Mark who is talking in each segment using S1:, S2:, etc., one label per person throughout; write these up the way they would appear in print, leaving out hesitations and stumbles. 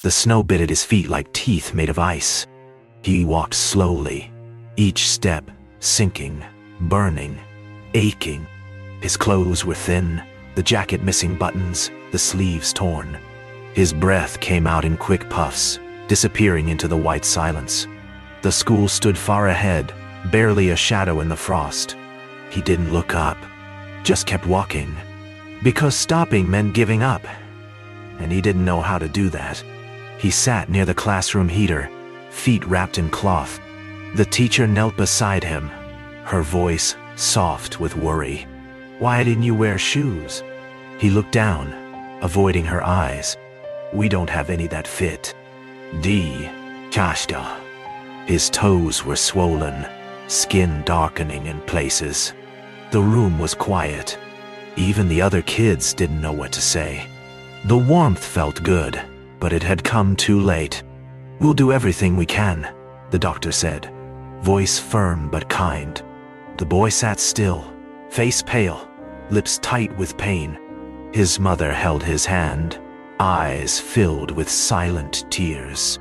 S1: The snow bit at his feet like teeth made of ice. He walked slowly, each step sinking, burning, aching. His clothes were thin, the jacket missing buttons, the sleeves torn. His breath came out in quick puffs, disappearing into the white silence. The school stood far ahead, barely a shadow in the frost. He didn't look up, just kept walking, because stopping meant giving up, and he didn't know how to do that. He sat near the classroom heater, feet wrapped in cloth. The teacher knelt beside him, her voice soft with worry. "Why didn't you wear shoes?" He looked down, avoiding her eyes. "We don't have any that fit." Kashta. His toes were swollen, skin darkening in places. The room was quiet. Even the other kids didn't know what to say. The warmth felt good, but it had come too late. "We'll do everything we can," the doctor said, voice firm but kind. The boy sat still, face pale, lips tight with pain. His mother held his hand, eyes filled with silent tears.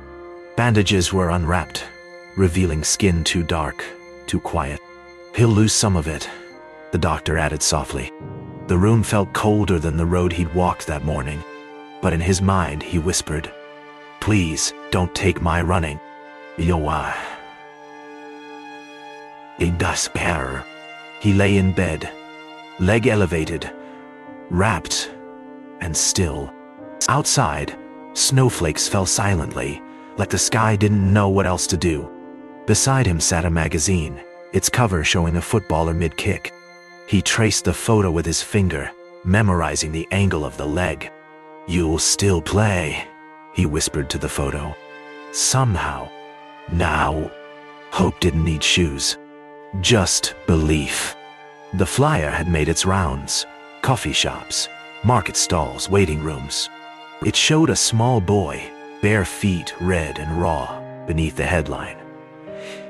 S1: Bandages were unwrapped, revealing skin too dark, too quiet. "He'll lose some of it," the doctor added softly. The room felt colder than the road he'd walked that morning, but in his mind he whispered, "Please, don't take my running." "Yoa." In despair, he lay in bed, leg elevated, wrapped, and still. Outside, snowflakes fell silently, like the sky didn't know what else to do. Beside him sat a magazine, its cover showing a footballer mid-kick. He traced the photo with his finger, memorizing the angle of the leg. "You'll still play," he whispered to the photo. "Somehow. Now." Hope didn't need shoes. Just belief. The flyer had made its rounds. Coffee shops, market stalls, waiting rooms. It showed a small boy, bare feet red and raw, beneath the headline.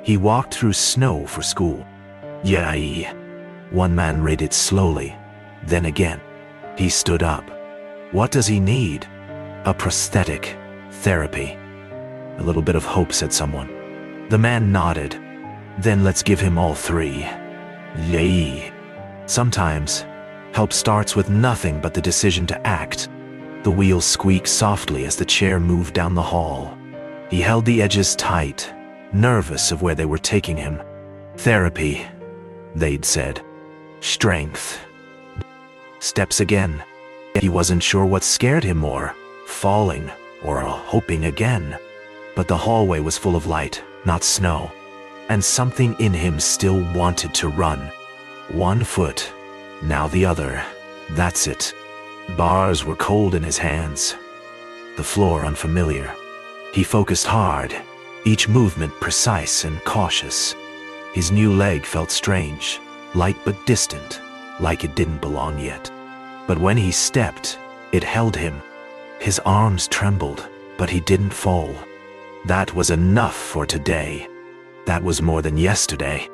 S1: He walked through snow for school. "Yay." One man read it slowly, then again. He stood up. "What does he need?" "A prosthetic. Therapy." "A little bit of hope," said someone. The man nodded. "Then let's give him all three." Yay. Sometimes, help starts with nothing but the decision to act. The wheels squeaked softly as the chair moved down the hall. He held the edges tight, nervous of where they were taking him. "Therapy," they'd said. "Strength." Steps again. He wasn't sure what scared him more, falling or hoping again. But the hallway was full of light, not snow. And something in him still wanted to run. One foot, now the other. That's it. Bars were cold in his hands. The floor unfamiliar. He focused hard, each movement precise and cautious. His new leg felt strange, light but distant, like it didn't belong yet. But when he stepped, it held him. His arms trembled, but he didn't fall. That was enough for today. That was more than yesterday.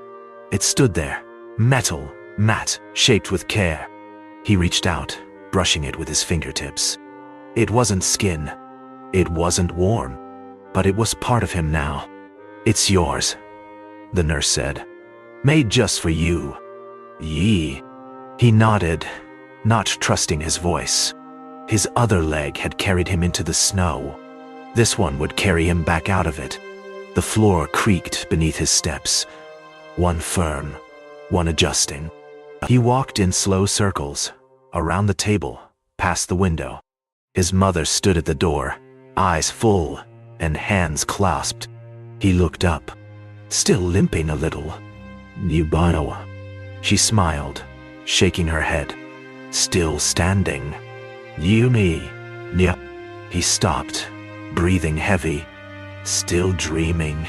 S1: It stood there, metal, matte, shaped with care. He reached out, brushing it with his fingertips. It wasn't skin. It wasn't warm. But it was part of him now. "It's yours," the nurse said. "Made just for you." "Yee." He nodded, not trusting his voice. His other leg had carried him into the snow. This one would carry him back out of it. The floor creaked beneath his steps, one firm, one adjusting. He walked in slow circles, around the table, past the window. His mother stood at the door, eyes full and hands clasped. He looked up, still limping a little. "Nubano." She smiled, shaking her head. "Still standing." "Yumi." "Yep." He stopped, breathing heavy. "Still dreaming."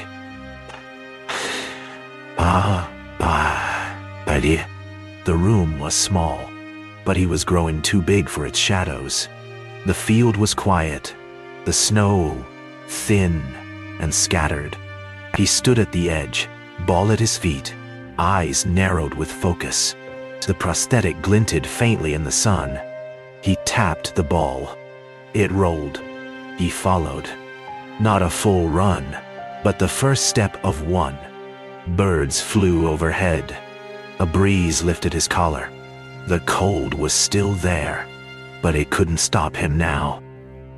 S1: Idea. The room was small, but he was growing too big for its shadows. The field was quiet, the snow thin and scattered. He stood at the edge, ball at his feet, eyes narrowed with focus. The prosthetic glinted faintly in the sun. He tapped the ball. It rolled. He followed. Not a full run, but the first step of one. Birds flew overhead. A breeze lifted his collar. The cold was still there, but it couldn't stop him now.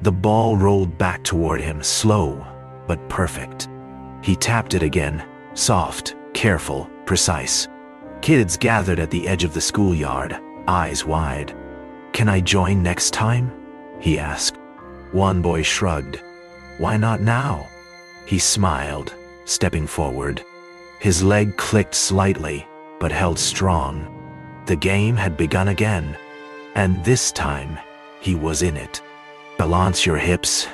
S1: The ball rolled back toward him, slow but perfect. He tapped it again, soft, careful, precise. Kids gathered at the edge of the schoolyard, eyes wide. "Can I join next time?" he asked. One boy shrugged. "Why not now?" He smiled, stepping forward. His leg clicked slightly, but held strong. The game had begun again, and this time he was in it. "Balance your hips,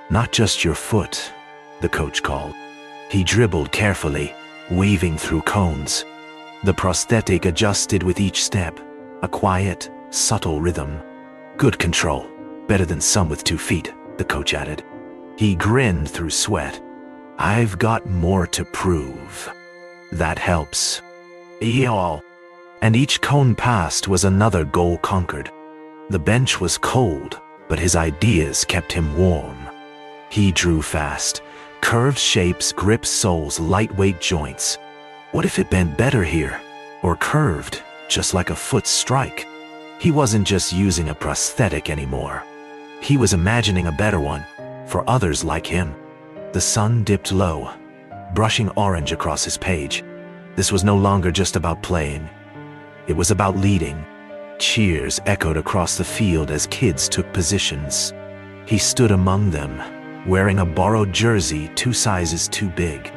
S1: not just your foot," the coach called. He dribbled carefully, weaving through cones. The prosthetic adjusted with each step, a quiet, subtle rhythm. "Good control, better than some with 2 feet," the coach added. He grinned through sweat. "I've got more to prove." "That helps." "Y'all." And each cone passed was another goal conquered. The bench was cold, but his ideas kept him warm. He drew fast. Curved shapes, grip soles, lightweight joints. What if it bent better here? Or curved, just like a foot strike? He wasn't just using a prosthetic anymore. He was imagining a better one, for others like him. The sun dipped low, brushing orange across his page. This was no longer just about playing. It was about leading. Cheers echoed across the field as kids took positions. He stood among them, wearing a borrowed jersey 2 sizes too big.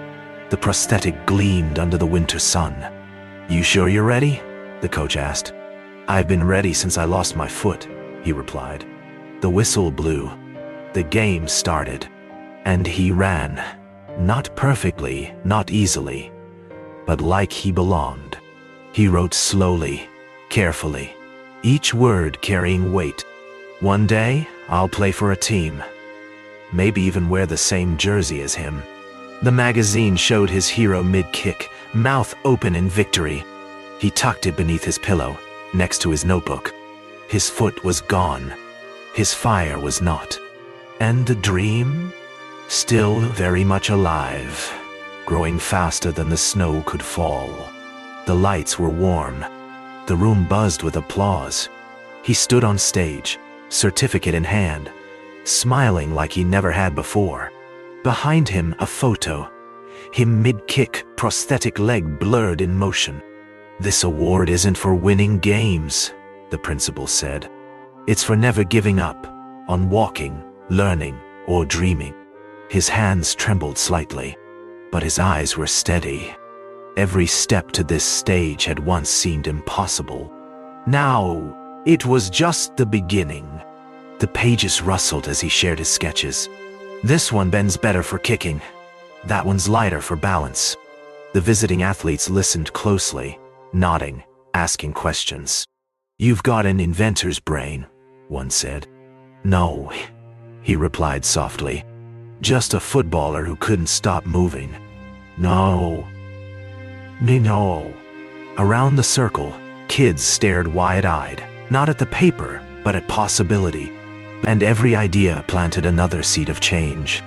S1: The prosthetic gleamed under the winter sun. "You sure you're ready?" the coach asked. "I've been ready since I lost my foot," he replied. The whistle blew. The game started. And he ran. Not perfectly, not easily, but like he belonged. He wrote slowly, carefully, each word carrying weight. "One day, I'll play for a team. Maybe even wear the same jersey as him." The magazine showed his hero mid-kick, mouth open in victory. He tucked it beneath his pillow, next to his notebook. His foot was gone. His fire was not. And the dream? Still very much alive, growing faster than the snow could fall. The lights were warm. The room buzzed with applause. He stood on stage, certificate in hand, smiling like he never had before. Behind him, a photo. Him mid-kick, prosthetic leg blurred in motion. "This award isn't for winning games," the principal said. "It's for never giving up on walking, learning, or dreaming." His hands trembled slightly, but his eyes were steady. Every step to this stage had once seemed impossible. Now, it was just the beginning. The pages rustled as he shared his sketches. "This one bends better for kicking. That one's lighter for balance." The visiting athletes listened closely, nodding, asking questions. "You've got an inventor's brain," one said. "No," he replied softly. "Just a footballer who couldn't stop moving." "No. No." Around the circle, kids stared wide-eyed, not at the paper, but at possibility. And every idea planted another seed of change.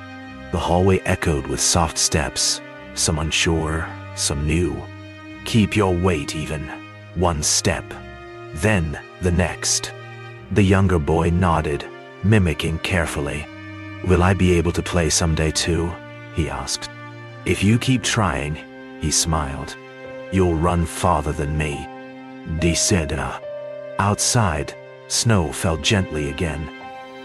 S1: The hallway echoed with soft steps, some unsure, some new. "Keep your weight even. One step. Then the next." The younger boy nodded, mimicking carefully. "Will I be able to play someday too?" he asked. "If you keep trying," he smiled, "you'll run farther than me." He said. Outside, snow fell gently again.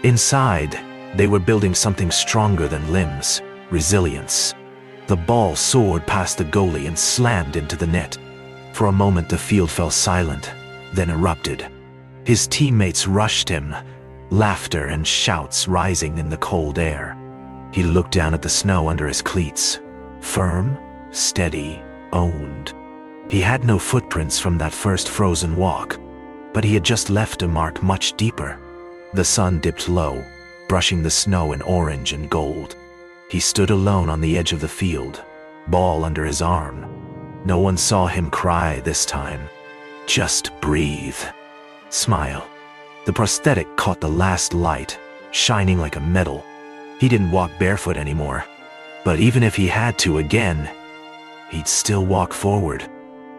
S1: Inside, they were building something stronger than limbs, resilience. The ball soared past the goalie and slammed into the net. For a moment the field fell silent, then erupted. His teammates rushed him, laughter and shouts rising in the cold air. He looked down at the snow under his cleats. Firm, steady, owned. He had no footprints from that first frozen walk, but he had just left a mark much deeper. The sun dipped low, brushing the snow in orange and gold. He stood alone on the edge of the field, ball under his arm. No one saw him cry this time. Just breathe. Smile. The prosthetic caught the last light, shining like a medal. He didn't walk barefoot anymore. But even if he had to again, he'd still walk forward.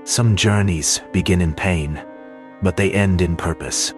S1: Some journeys begin in pain, but they end in purpose.